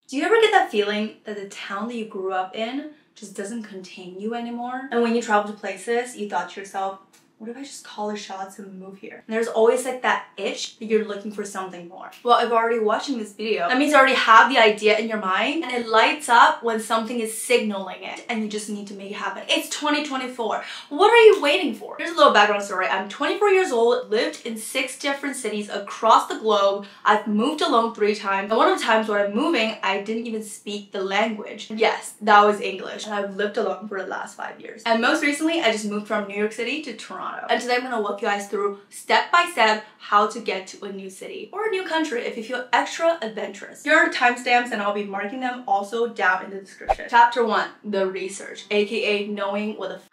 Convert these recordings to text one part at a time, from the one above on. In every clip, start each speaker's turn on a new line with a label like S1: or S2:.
S1: Do you ever get that feeling that the town that you grew up in just doesn't contain you anymore? And when you travel to places, you thought to yourself, what if I just call the shots and move here? And there's always like that itch that you're looking for something more. Well, if you're already watching this video, that means you already have the idea in your mind and it lights up when something is signaling it and you just need to make it happen. It's 2024. What are you waiting for? Here's a little background story. I'm 24 years old, lived in 6 different cities across the globe. I've moved alone 3 times. And one of the times when I'm moving, I didn't even speak the language. Yes, that was English. And I've lived alone for the last 5 years. And most recently, I just moved from New York City to Toronto. And today I'm going to walk you guys through step by step how to get to a new city or a new country if you feel extra adventurous. Here are timestamps and I'll be marking them also down in the description. Chapter 1, the research, aka knowing what the f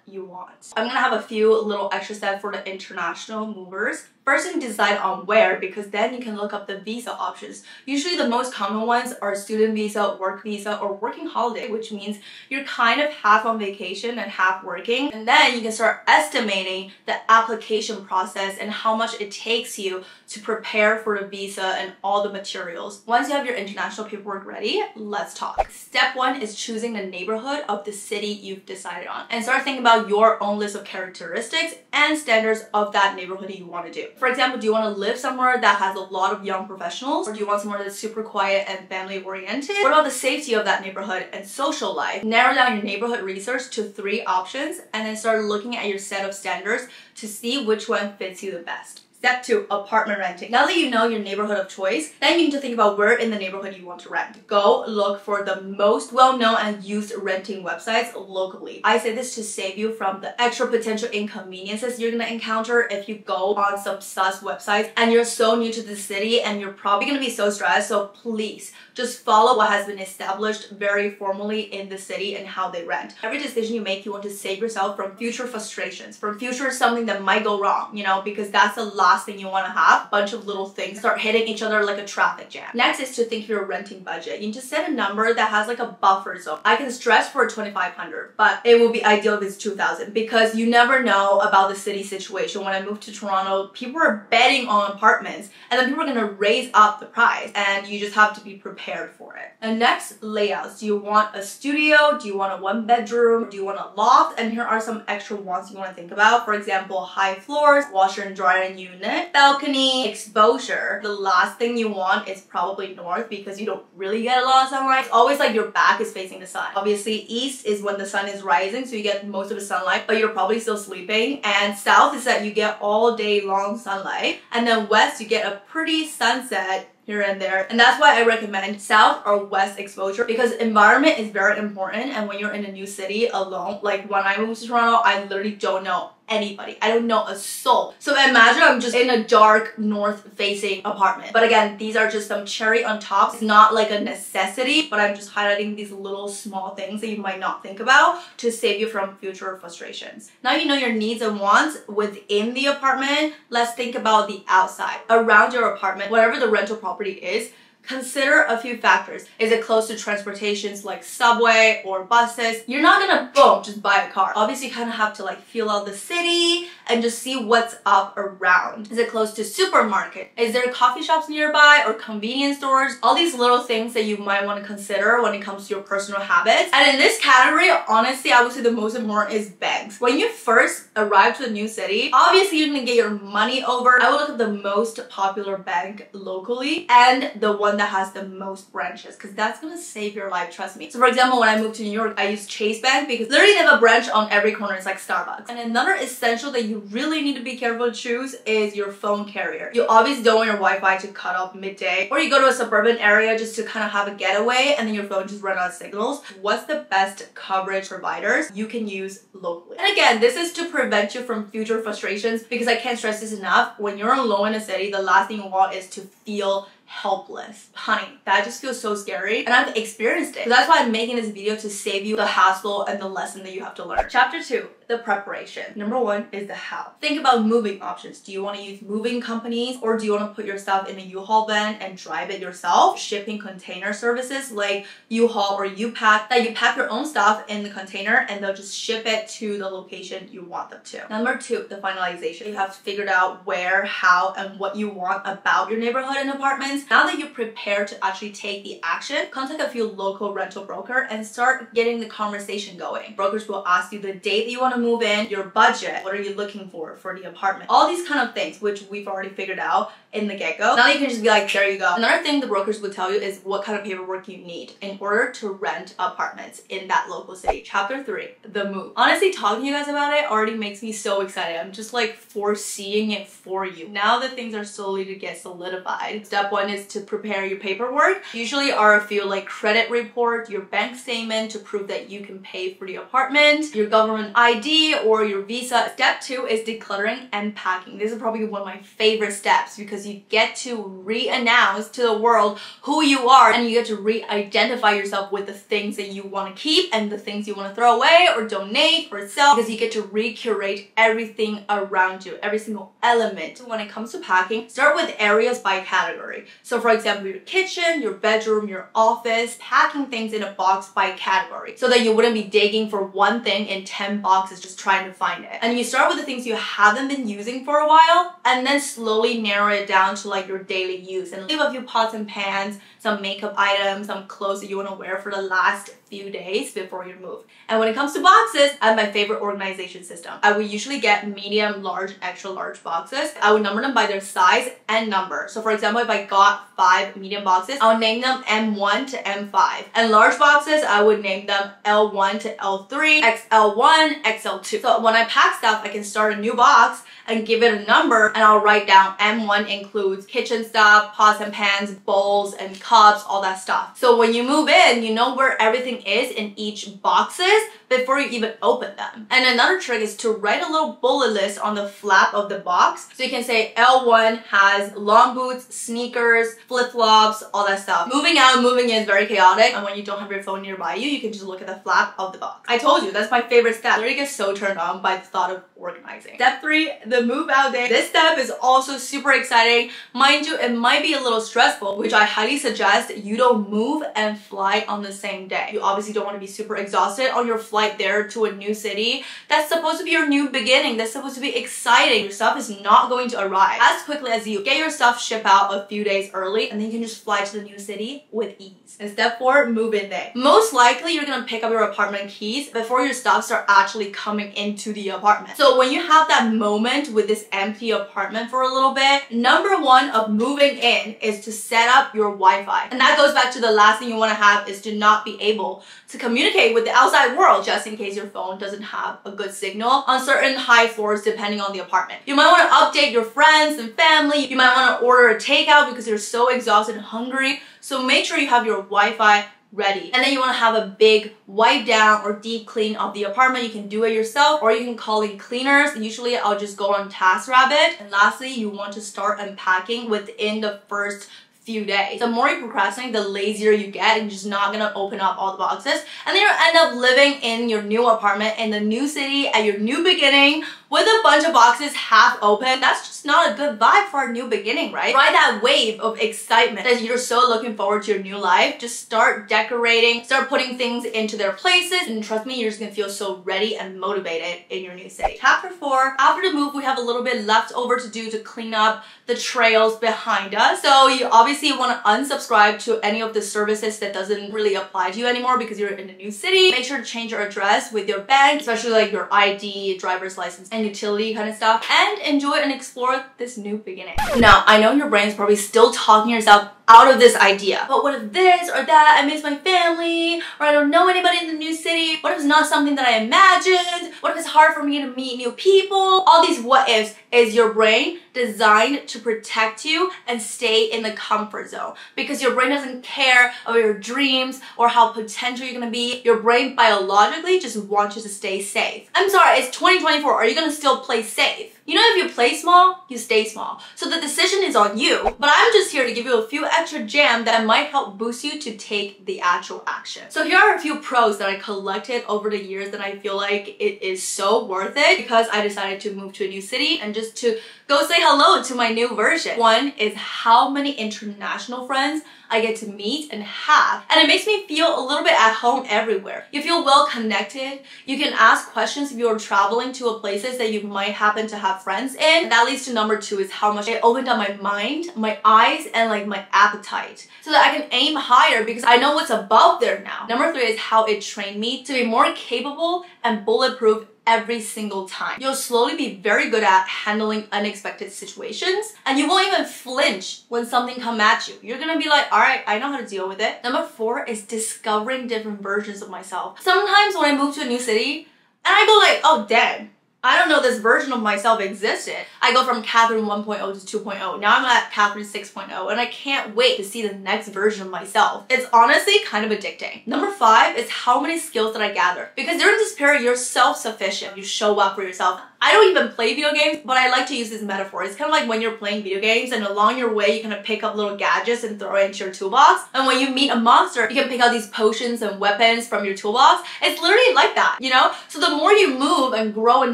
S1: you want. I'm gonna have a few little extra steps for the international movers. First, you decide on where, because then you can look up the visa options. Usually the most common ones are student visa, work visa, or working holiday, which means you're kind of half on vacation and half working. And then you can start estimating the application process and how much it takes you to prepare for the visa and all the materials. Once you have your international paperwork ready, let's talk. Step 1 is choosing the neighborhood of the city you've decided on. And start thinking about your own list of characteristics and standards of that neighborhood that you want to do. For example, do you want to live somewhere that has a lot of young professionals? Or do you want somewhere that's super quiet and family oriented? What about the safety of that neighborhood and social life? Narrow down your neighborhood research to 3 options and then start looking at your set of standards to see which one fits you the best. Step 2, apartment renting. Now that you know your neighborhood of choice, then you need to think about where in the neighborhood you want to rent. Go look for the most well-known and used renting websites locally. I say this to save you from the extra potential inconveniences you're gonna encounter if you go on some sus websites and you're so new to the city and you're probably gonna be so stressed. So please, just follow what has been established very formally in the city and how they rent. Every decision you make, you want to save yourself from future frustrations, from future something that might go wrong, you know, because that's the last thing you want to have. A bunch of little things start hitting each other like a traffic jam. Next is to think your renting budget. You need to set a number that has like a buffer zone. I can stretch for $2,500, but it will be ideal if it's $2,000 because you never know about the city situation. When I moved to Toronto, people are betting on apartments and then people are going to raise up the price and you just have to be prepared for it. And next, layouts. Do you want a studio? Do you want a 1-bedroom? Do you want a loft? And here are some extra ones you want to think about. For example, high floors, washer and dryer unit, balcony, exposure. The last thing you want is probably north because you don't really get a lot of sunlight. It's always like your back is facing the sun. Obviously, east is when the sun is rising, so you get most of the sunlight, but you're probably still sleeping. And south is that you get all day long sunlight. And then west, you get a pretty sunset here and there. And that's why I recommend south or west exposure because environment is very important. And when you're in a new city alone, like when I moved to Toronto, I literally don't know anybody. I don't know a soul. So imagine I'm just in a dark north-facing apartment. But again, these are just some cherry on top. It's not like a necessity, but I'm just highlighting these little small things that you might not think about to save you from future frustrations. Now you know your needs and wants within the apartment. Let's think about the outside. Around your apartment, whatever the rental property is, consider a few factors. Is it close to transportations like subway or buses? You're not gonna, boom, just buy a car. Obviously, you kind of have to like feel out the city and just see what's up around. Is it close to supermarket? Is there coffee shops nearby or convenience stores? All these little things that you might want to consider when it comes to your personal habits. And in this category, honestly, I would say the most important is banks. When you first arrive to a new city, obviously you're gonna get your money over. I would look at the most popular bank locally and the one that has the most branches because that's gonna save your life, trust me. So for example, when I moved to New York, I used Chase Bank because literally they have a branch on every corner. It's like Starbucks. And another essential that you really need to be careful to choose is your phone carrier. You obviously don't want your Wi-Fi to cut off midday, or you go to a suburban area just to kind of have a getaway and then your phone just run out of signals. What's the best coverage providers you can use locally? And again, this is to prevent you from future frustrations because I can't stress this enough. When you're alone in a city, the last thing you want is to feel helpless. Honey, that just feels so scary and I've experienced it. So that's why I'm making this video to save you the hassle and the lesson that you have to learn. Chapter 2, the preparation. Number 1 is the how. Think about moving options. Do you want to use moving companies or do you want to put your stuff in a U-Haul van and drive it yourself? Shipping container services like U-Haul or U-Pack that you pack your own stuff in the container and they'll just ship it to the location you want them to. Number 2, the finalization. You have to figure out where, how, and what you want about your neighborhood and apartments. apartments. Now that you're prepared to actually take the action, contact a few local rental broker and start getting the conversation going. Brokers will ask you the date that you want to move in, your budget, what are you looking for the apartment, all these kind of things, which we've already figured out in the get-go. Now you can just be like, there you go. Another thing the brokers would tell you is what kind of paperwork you need in order to rent apartments in that local city. Chapter 3, the move. Honestly, talking to you guys about it already makes me so excited. I'm just like foreseeing it for you. Now that things are slowly to get solidified, step 1 is to prepare your paperwork. Usually are a few like credit report, your bank statement to prove that you can pay for the apartment, your government ID or your visa. Step 2 is decluttering and packing. This is probably one of my favorite steps because you get to re-announce to the world who you are and you get to re-identify yourself with the things that you want to keep and the things you want to throw away or donate or sell, because you get to recurate everything around you, every single element. When it comes to packing, start with areas by category. So for example, your kitchen, your bedroom, your office, packing things in a box by category so that you wouldn't be digging for one thing in 10 boxes just trying to find it. And you start with the things you haven't been using for a while and then slowly narrow it down to like your daily use and leave a few pots and pans, some makeup items, some clothes that you want to wear for the last few days before you move. And when it comes to boxes, I have my favorite organization system. I would usually get medium, large, and extra large boxes. I would number them by their size and number. So for example, if I got 5 medium boxes, I would name them M1 to M5. And large boxes, I would name them L1 to L3, XL1, XL2. So when I pack stuff, I can start a new box and give it a number and I'll write down M1 includes kitchen stuff, pots and pans, bowls and cups, all that stuff. So when you move in, you know where everything is in each boxes before you even open them. And another trick is to write a little bullet list on the flap of the box. So you can say L1 has long boots, sneakers, flip-flops, all that stuff. Moving out and moving in is very chaotic, and when you don't have your phone nearby you, you can just look at the flap of the box. I told you, that's my favorite step. I literally get so turned on by the thought of organizing. Step 3, the move out day. This step is also super exciting. Mind you, it might be a little stressful, which I highly suggest you don't move and fly on the same day. You obviously don't want to be super exhausted on your flight there to a new city. That's supposed to be your new beginning. That's supposed to be exciting. Your stuff is not going to arrive as quickly as you get your stuff shipped out a few days early, and then you can just fly to the new city with ease. And step 4, move-in day. Most likely you're gonna pick up your apartment keys before your stuff start actually coming into the apartment. So when you have that moment with this empty apartment for a little bit, number 1 of moving in is to set up your Wi-Fi. And that goes back to the last thing you want to have is to not be able to communicate with the outside world, just in case your phone doesn't have a good signal on certain high floors depending on the apartment. You might want to update your friends and family. You might want to order a takeout because you're so exhausted and hungry. So make sure you have your Wi-Fi ready. And then you want to have a big wipe down or deep clean of the apartment. You can do it yourself or you can call in cleaners. Usually I'll just go on TaskRabbit. And lastly, you want to start unpacking within the first few days. The more you procrastinate, the lazier you get and you're just not gonna open up all the boxes. And then you'll end up living in your new apartment in the new city at your new beginning with a bunch of boxes half open. That's just not a good vibe for a new beginning, right? Ride that wave of excitement that you're so looking forward to your new life. Just start decorating, start putting things into their places, and trust me, you're just gonna feel so ready and motivated in your new city. Chapter 4, after the move, we have a little bit left over to do to clean up the trails behind us. So you obviously want to unsubscribe to any of the services that doesn't really apply to you anymore because you're in a new city. Make sure to change your address with your bank, especially like your ID, driver's license, and utility kind of stuff, and enjoy and explore this new beginning. Now, I know your brain's probably still talking yourself out of this idea. But what if this or that? I miss my family, or I don't know anybody in the new city. What if it's not something that I imagined? What if it's hard for me to meet new people? All these what ifs is your brain designed to protect you and stay in the comfort zone, because your brain doesn't care about your dreams or how potential you're gonna be. Your brain biologically just wants you to stay safe. I'm sorry, it's 2024. Are you gonna still play safe? You know, if you play small, you stay small. So the decision is on you. But I'm just here to give you a few extra gems that might help boost you to take the actual action. So here are a few pros that I collected over the years that I feel like it is so worth it because I decided to move to a new city and just to Go say hello to my new version. One is how many international friends I get to meet and have. And it makes me feel a little bit at home everywhere. You feel well connected. You can ask questions if you're traveling to places that you might happen to have friends in. And that leads to number 2 is how much it opened up my mind, my eyes, and like my appetite. So that I can aim higher because I know what's above there now. Number 3 is how it trained me to be more capable and bulletproof every single time. You'll slowly be very good at handling unexpected situations and you won't even flinch when something comes at you. You're gonna be like, all right, I know how to deal with it. Number 4 is discovering different versions of myself. Sometimes when I move to a new city and I go like, oh damn, I don't know this version of myself existed. I go from Catherine 1.0 to 2.0. Now I'm at Catherine 6.0 and I can't wait to see the next version of myself. It's honestly kind of addicting. Number 5 is how many skills that I gather. Because during this period, you're self-sufficient. You show up for yourself. I don't even play video games, but I like to use this metaphor. It's kind of like when you're playing video games and along your way, you kind of pick up little gadgets and throw it into your toolbox. And when you meet a monster, you can pick out these potions and weapons from your toolbox. It's literally like that, you know? So the more you move and grow and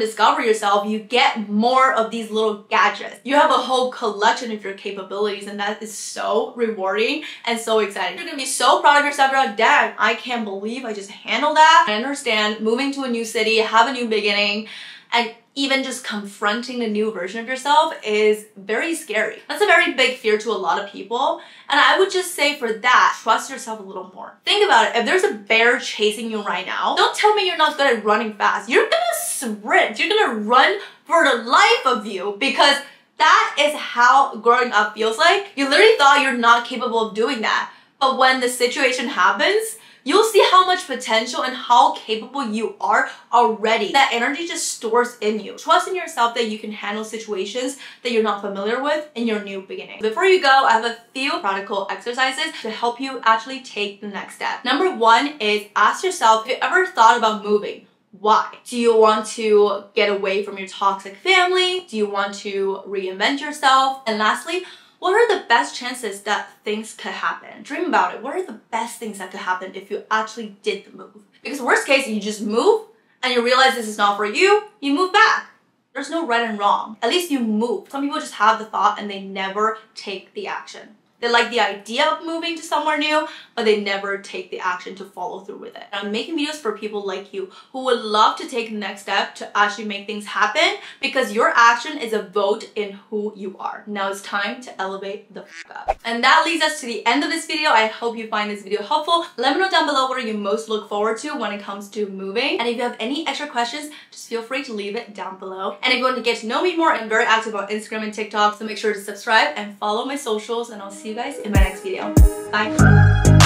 S1: discover yourself, you get more of these little gadgets. You have a whole collection of your capabilities and that is so rewarding and so exciting. You're gonna be so proud of yourself. You're like, dang, I can't believe I just handled that. I understand moving to a new city, have a new beginning, and even just confronting the new version of yourself is very scary. That's a very big fear to a lot of people. And I would just say for that, trust yourself a little more. Think about it. If there's a bear chasing you right now, don't tell me you're not good at running fast. You're gonna sprint. You're gonna run for the life of you because that is how growing up feels like. You literally thought you're not capable of doing that. But when the situation happens, you'll see how much potential and how capable you are already. That energy just stores in you. Trust in yourself that you can handle situations that you're not familiar with in your new beginning. Before you go, I have a few practical exercises to help you actually take the next step. Number 1 is ask yourself, have you ever thought about moving? Why? Do you want to get away from your toxic family? Do you want to reinvent yourself? And lastly, what are the best chances that things could happen? Dream about it. What are the best things that could happen if you actually did the move? Because worst case, you just move and you realize this is not for you, you move back. There's no right and wrong. At least you move. Some people just have the thought and they never take the action. They like the idea of moving to somewhere new, but they never take the action to follow through with it. And I'm making videos for people like you who would love to take the next step to actually make things happen because your action is a vote in who you are. Now it's time to elevate the f up. And that leads us to the end of this video. I hope you find this video helpful. Let me know down below what you most look forward to when it comes to moving. And if you have any extra questions, just feel free to leave it down below. And if you want to get to know me more, I'm very active on Instagram and TikTok, so make sure to subscribe and follow my socials, and I'll see you guys in my next video. Bye.